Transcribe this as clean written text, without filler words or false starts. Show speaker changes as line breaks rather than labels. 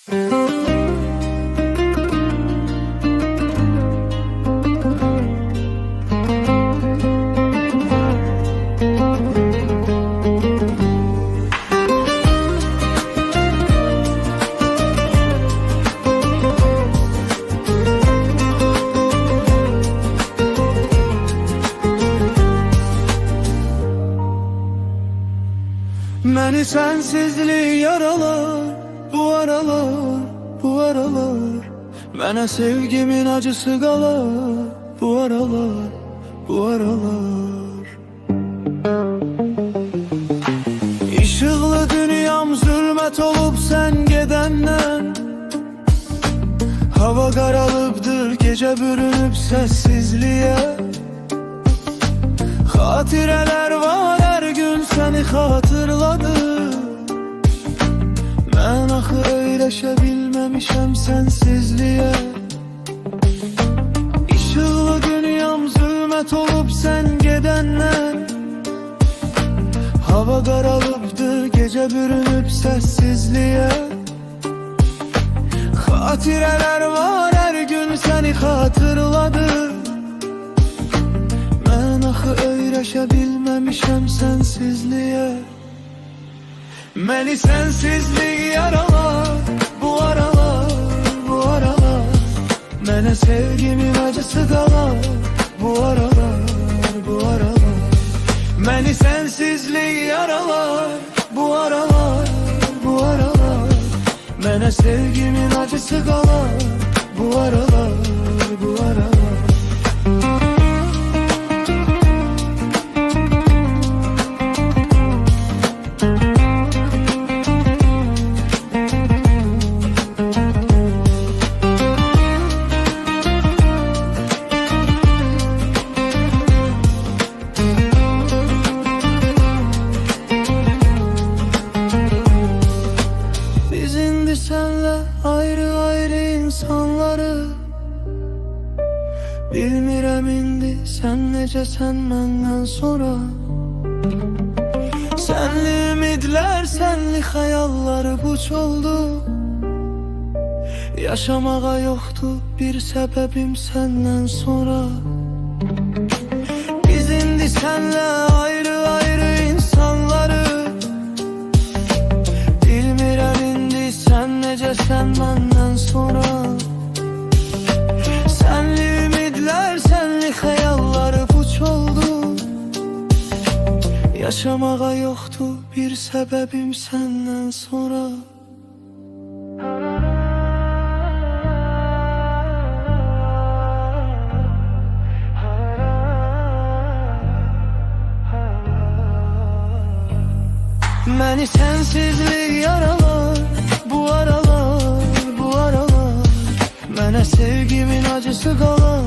Məni sensizlik yaralar, bu aralar, bu aralar. Mənə sevgimin acısı qalar, bu aralar, bu aralar. İşıqlı dünyam zülmət olub sən gedəndən. Hava qaralıbdır, gecə bürünüb səssizliyə. Xatirələr var, hər gün səni xatırladım. Mən axı öyrəşə bilməmişəm sənsizliyə. İşıqlı dünyam zülmət olub sən gedəndən. Hava qaralıbdır, gecə bürünüb səssizliyə. Xatirələr var, hər gün səni xatırladım. Mən axı öyrəşə bilməmişəm sənsizliyə. Məni sənsizlik yaralar, bu aralar, bu aralar. Mənə sevgimin acısı qalar, bu aralar, bu aralar. Məni sənsizlik yaralar, bu aralar, bu aralar. Mənə sevgimin acısı qalar, bu aralar, bu aralar. Senle ayrı ayrı insanları bilmirəm indi sən necəsən məndən sonra. Sənli ümidlər, sənli xəyallar puç oldu. Yaşamağa yoxdur bir səbəbim səndən sonra. Biz indi sənlə ayrı ayrı insanları bilmirəm indi sən necəsən məndən sonra. Sənli ümidlər, sənli xəyallar puç oldu. Yaşamağa yoxdur bir səbəbim səndən sonra. Məni sənsizlik yaralar, bu aralar, bu aralar. Mənə sevgimin acısı qalar,